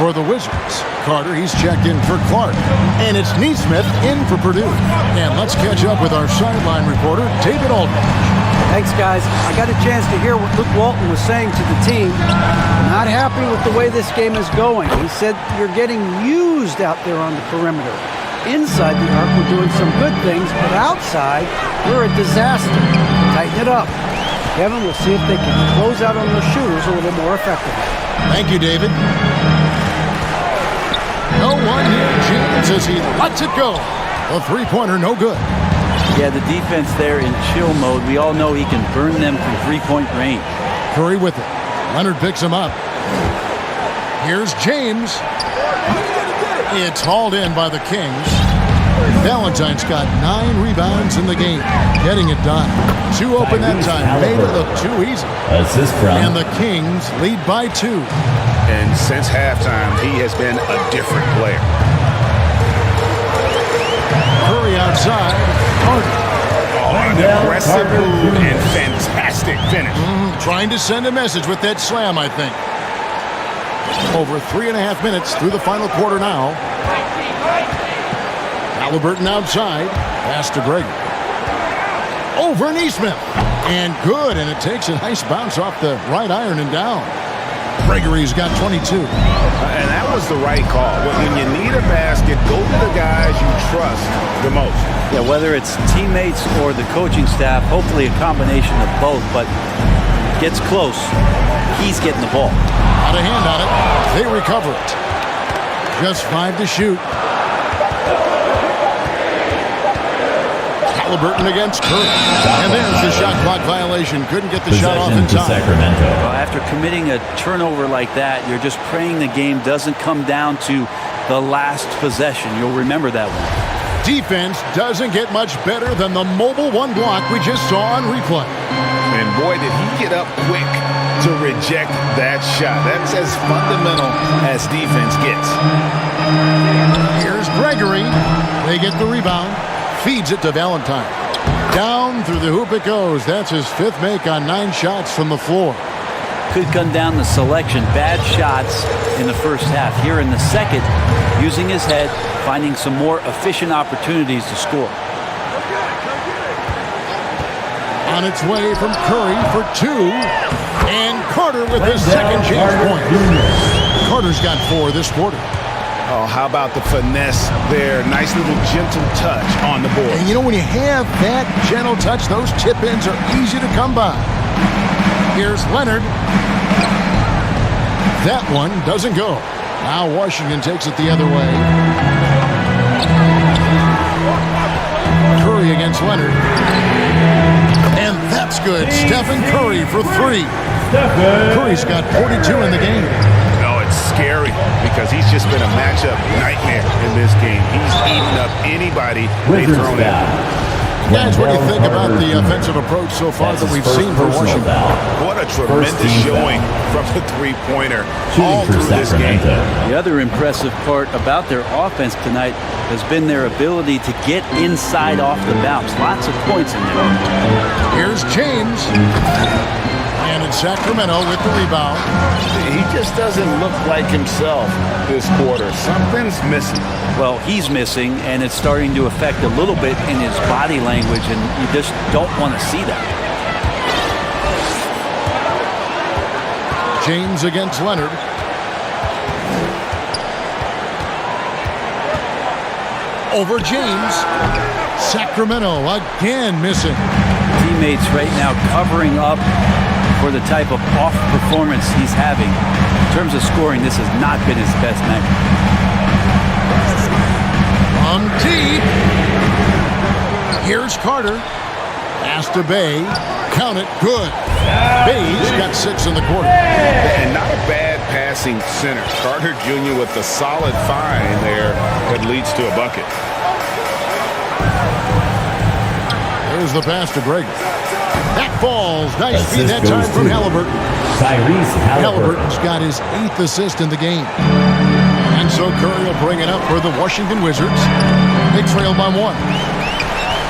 For the Wizards, Carter, he's checked in for Clark. And it's Neesmith in for Purdue. And let's catch up with our sideline reporter, David Aldridge. Thanks, guys. I got a chance to hear what Luke Walton was saying to the team. Not happy with the way this game is going. He said you're getting used out there on the perimeter. Inside the arc, we're doing some good things, but outside, we're a disaster. Tighten it up. Kevin, we'll see if they can close out on those shooters a little more effectively. Thank you, David. No one here. James as he lets it go. A three-pointer, no good. Yeah, the defense there in chill mode. We all know he can burn them from three-point range. Curry with it. Leonard picks him up. Here's James. It's hauled in by the Kings. Valentine's got 9 rebounds in the game. Getting it done. 2 open that time. Made it look too easy. And the Kings lead by 2. And since halftime, he has been a different player. Curry outside. Carter. Oh, an aggressive move and fantastic finish. Trying to send a message with that slam, I think. Over 3.5 minutes through the final quarter now. Halliburton outside. Pass to Gregory. Over Neesmith. And good, and it takes a nice bounce off the right iron and down. Gregory's got 22. And that was the right call. When you need a basket, go to the guys you trust the most. Yeah, whether it's teammates or the coaching staff, hopefully a combination of both, but gets close. He's getting the ball. Out of hand on it. They recover it. Just 5 to shoot. Halliburton against Curry. And there's the shot clock violation. Couldn't get the shot off in time. Well, after committing a turnover like that, you're just praying the game doesn't come down to the last possession. You'll remember that one. defense doesn't get much better than the mobile one block we just saw on replay. And boy, did he get up quick to reject that shot. That's as fundamental as defense gets. Here's Gregory. They get the rebound. Feeds it to Valentine. Down through the hoop it goes. That's his 5th make on 9 shots from the floor. Could come down to selection. Bad shots in the first half. Here in the second, using his head, finding some more efficient opportunities to score. On its way from Curry for 2. And Carter with his second chance point. Carter's got 4 this quarter. Oh, how about the finesse there? Nice little gentle touch on the board. And you know, when you have that gentle touch, those tip-ins are easy to come by. Here's Leonard. That one doesn't go. Now Washington takes it the other way. Curry against Leonard. And that's good. Stephen Curry for 3. Curry's got 42 in the game. Oh, it's scary because he's just been a matchup nightmare in this game. He's eating up anybody they've thrown at. Guys, what do you think about the offensive approach so far that we've seen for Washington? What a tremendous showing from the three-pointer all through this game. The other impressive part about their offense tonight has been their ability to get inside off the bounce. Lots of points in there. Here's James. And it's Sacramento with the rebound. He just doesn't look like himself this quarter. Something's missing. Well, he's missing, and it's starting to affect a little bit in his body language, and you just don't want to see that. James against Leonard. Over James. Sacramento again missing. Teammates right now covering up for the type of off performance he's having. In terms of scoring, this has not been his best night. From deep. Here's Carter. Pass to Bay. Count it. Good. Bay's got 6 in the quarter. And not a bad passing center. Carter Jr. with a solid find there that leads to a bucket. There's the pass to Greg. That falls. Nice feed that time from Halliburton. Tyrese Halliburton's got his 8th assist in the game. And so Curry will bring it up for the Washington Wizards. They trail by 1.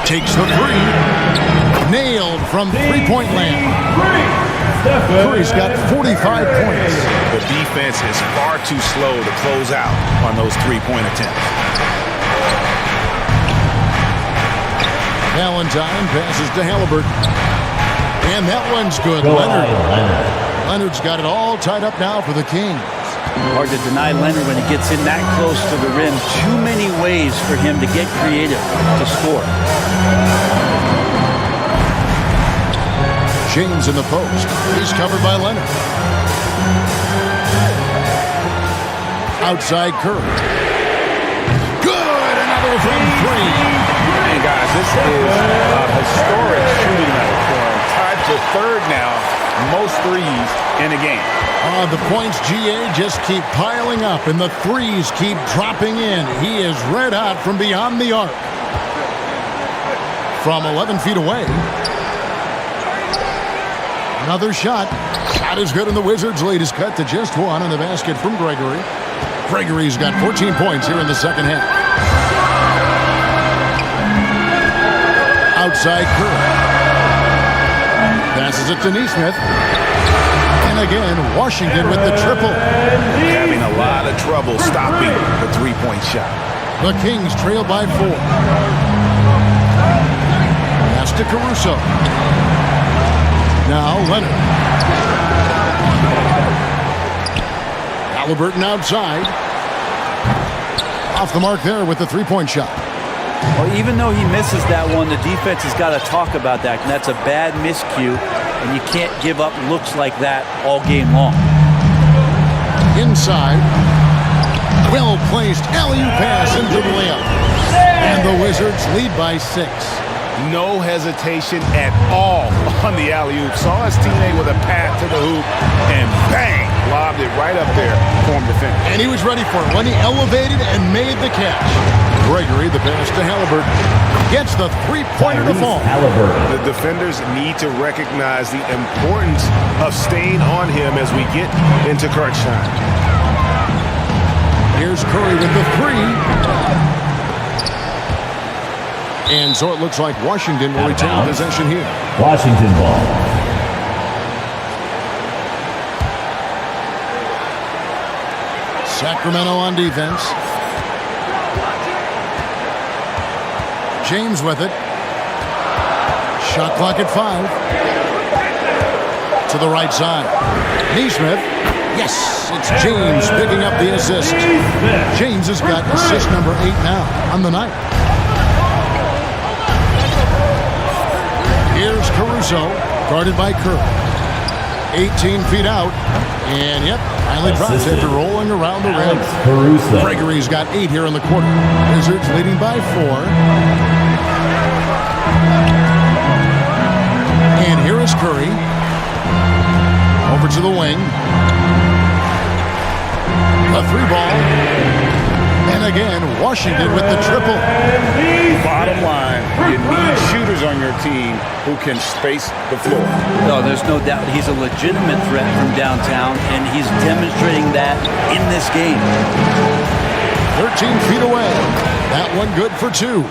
Takes the 3. Nailed from three-point land. Curry's got 45 points. The defense is far too slow to close out on those three-point attempts. Valentine passes to Halliburton. And that one's good. Leonard's got it all tied up now for the Kings. Hard to deny Leonard when he gets in that close to the rim. Too many ways for him to get creative to score. James in the post. He's covered by Leonard. Outside Curry. Good! Another from 3. And guys, this is a historic shooting night for him. Tied for 3rd now, most threes in a game. The points, GA, just keep piling up, and the threes keep dropping in. He is red hot from beyond the arc. From 11 feet away. Another shot. Shot is good, and the Wizards' lead is cut to just 1 in the basket from Gregory. Gregory's got 14 points here in the second half. Outside Curry. Passes it to Nesmith. And again, Washington with the triple. Having a lot of trouble stopping the three-point shot. The Kings trail by 4. Pass to Caruso. Now Leonard. Halliburton outside. Off the mark there with the three-point shot. Well, even though he misses that one, the defense has got to talk about that. And that's a bad miscue, and you can't give up looks like that all game long. Inside. Well-placed alley-oop pass into the layup. And the Wizards lead by 6. No hesitation at all on the alley-oop. Saw his teammate with a pass to the hoop, and bang, lobbed it right up there for him to finish. And he was ready for it when he elevated and made the catch. Gregory, the pass to Halliburton. Gets the three-pointer to fall. The defenders need to recognize the importance of staying on him as we get into crunch time. Here's Curry with the three. And so it looks like Washington will retain possession here. Washington ball. Sacramento on defense. James with it. Shot clock at 5. To the right side. Neesmith. Yes, it's James picking up the assist. James has got assist number 8 now on the night. Here's Caruso, guarded by Curry. 18 feet out. And yep, finally drops after rolling around the rim. Caruso. Gregory's got 8 here in the quarter. Wizards leading by 4. And here is Curry. Over to the wing. A 3-ball. And again, Washington with the triple. Bottom line, you need shooters on your team who can space the floor. No, there's no doubt he's a legitimate threat from downtown, and he's demonstrating that in this game. 13 feet away. That one good for 2.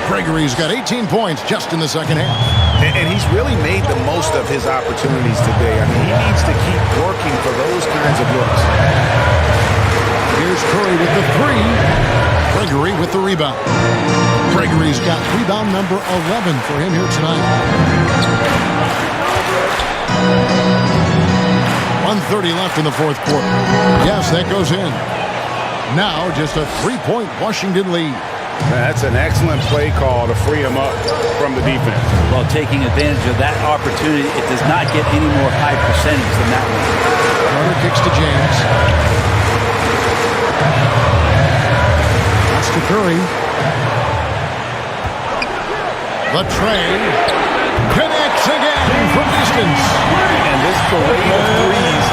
Gregory's got 18 points just in the second half. And he's really made the most of his opportunities today. I mean, he needs to keep working for those kinds of looks. Here's Curry with the 3. Gregory with the rebound. Gregory's got rebound number 11 for him here tonight. 1:30 left in the fourth quarter. Yes, that goes in. Now just a 3-point Washington lead. That's an excellent play call to free him up from the defense. Well, taking advantage of that opportunity, it does not get any more high percentage than that one. Carter kicks to James. That's to Curry. The tray connects again from distance. And this parade of threes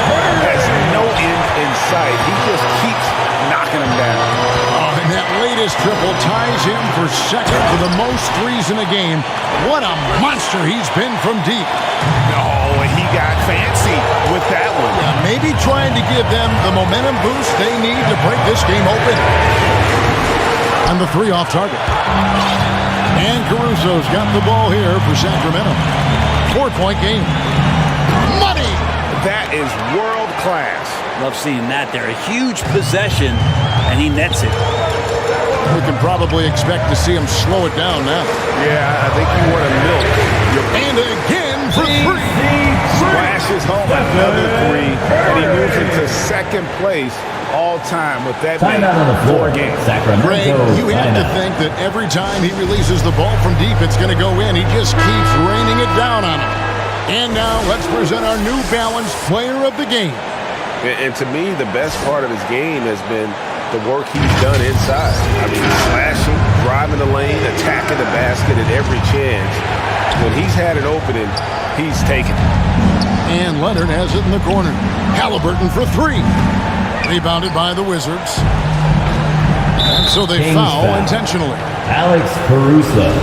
has no end in sight. He just keeps knocking them down. Oh, and that latest triple ties him for second for the most threes in a game. What a monster he's been from deep. Oh, and he got fancy with that one. Yeah, maybe trying to give them the momentum boost they need to break this game open. And the 3 off target. And Caruso's got the ball here for Sacramento. 4-point game. Money! That is world class. Love seeing that there. A huge possession, and he nets it. We can probably expect to see him slow it down now. Yeah, I think you want to milk. And again for 3. Splashes home another 3, and he moves into second place all time with that many Timeout on the floor. games. Sacramento. Greg, you have to think that every time he releases the ball from deep, it's going to go in. He just keeps raining it down on him. And now let's present our new balanced player of the game. And to me, the best part of his game has been the work he's done inside. I mean, slashing, driving the lane, attacking the basket at every chance. When he's had an opening, he's taken it. And Leonard has it in the corner. Halliburton for 3. Rebounded by the Wizards. And so they foul intentionally. Alex Caruso.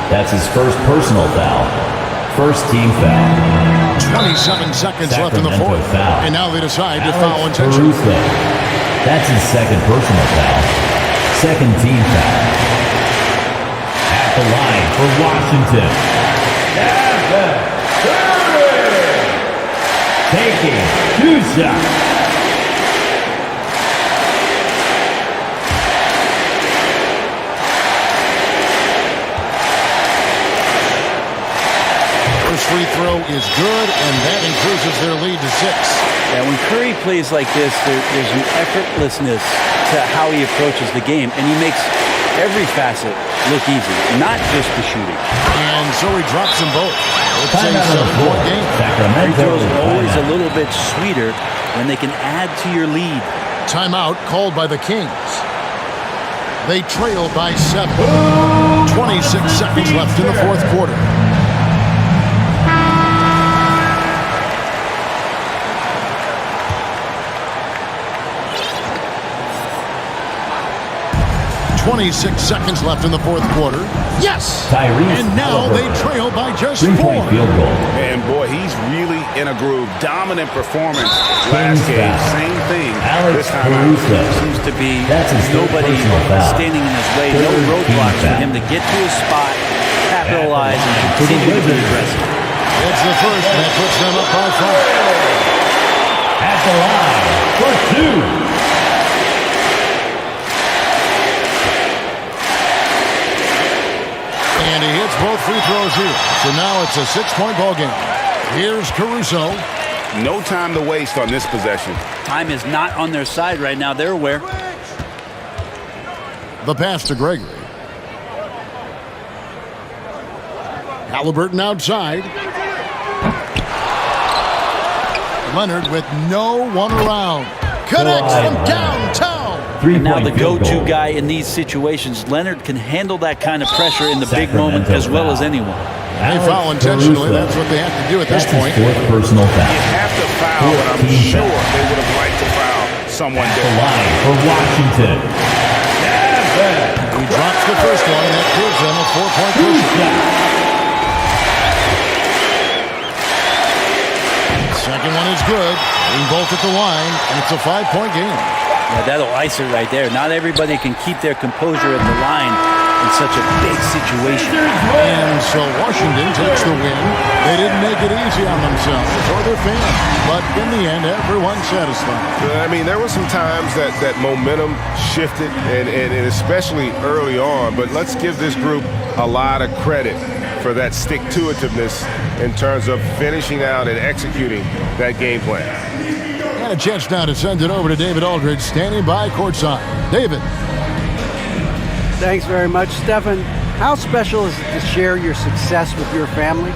That's his first personal foul. First team foul. 27 seconds left in the fourth. Foul. And now they decide to Alex foul intentionally. Caruso. That's his second personal foul. Second team foul. At the line for Washington. Taking 2 shots. Free throw is good, and that increases their lead to 6. Yeah, when Curry plays like this, there's an effortlessness to how he approaches the game, and he makes every facet look easy, not just the shooting. And so he drops them both. It's a Timeout on the 7-point game. Free throws are always a little bit sweeter when they can add to your lead. Timeout called by the Kings. They trail by 7. 26 seconds left in the fourth quarter. 12 26 seconds left in the fourth quarter. Yes! Tyrese And now they Halliburton. trail by just 4. Three-point field goal. And boy, he's really in a groove. Dominant performance last game. foul. Same thing Alex this time out. Caruso. Seems to be That's his third nobody personal foul. standing in his way. No Third team roadblocks for foul. him to get to his spot, capitalize, and For the continue to be Wizards. aggressive. It's the first, and that puts them up by 5. At the line for 2. And he hits both free throws here. So now it's a 6-point ball game. Here's Caruso. No time to waste on this possession. Time is not on their side right now. They're aware. The pass to Gregory. Halliburton outside. Leonard with no one around. Connects from downtown. Now the Three-point field go-to goal. guy in these situations. Leonard can handle that kind of pressure in the big Sacramento moment as well as foul. anyone. They Alex foul intentionally. Caruso. That's what they have to do at this That's his point. fourth personal You foul. have to foul, but I'm 14 sure foul. they would have liked to foul someone At the different. line for Washington. He drops the first one, and that gives them a 4-point cushion. Second one is good. Hitting both at the line, and it's a 5-point game. Yeah, that'll ice it right there. Not everybody can keep their composure at the line in such a big situation. And so Washington takes the win. They didn't make it easy on themselves or their fans, but in the end, everyone's satisfied. I mean, there were some times that momentum shifted, and especially early on. But let's give this group a lot of credit for that stick-to-itiveness in terms of finishing out and executing that game plan. And a chance now to send it over to David Aldridge, standing by courtside. David. Thanks very much, Stephen. How special is it to share your success with your family?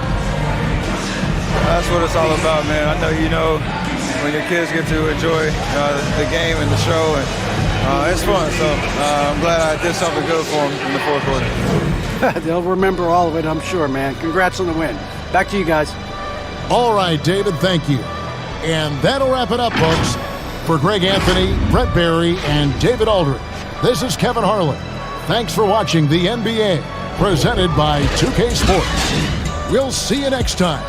That's what it's all about, man. I know you know when your kids get to enjoy the game and the show, and it's fun. So I'm glad I did something good for them in the fourth quarter. They'll remember all of it, I'm sure, man. Congrats on the win. Back to you guys. All right, David, thank you. And that'll wrap it up, folks. For Greg Anthony, Brett Barry, and David Aldridge, this is Kevin Harlan. Thanks for watching the NBA, presented by 2K Sports. We'll see you next time.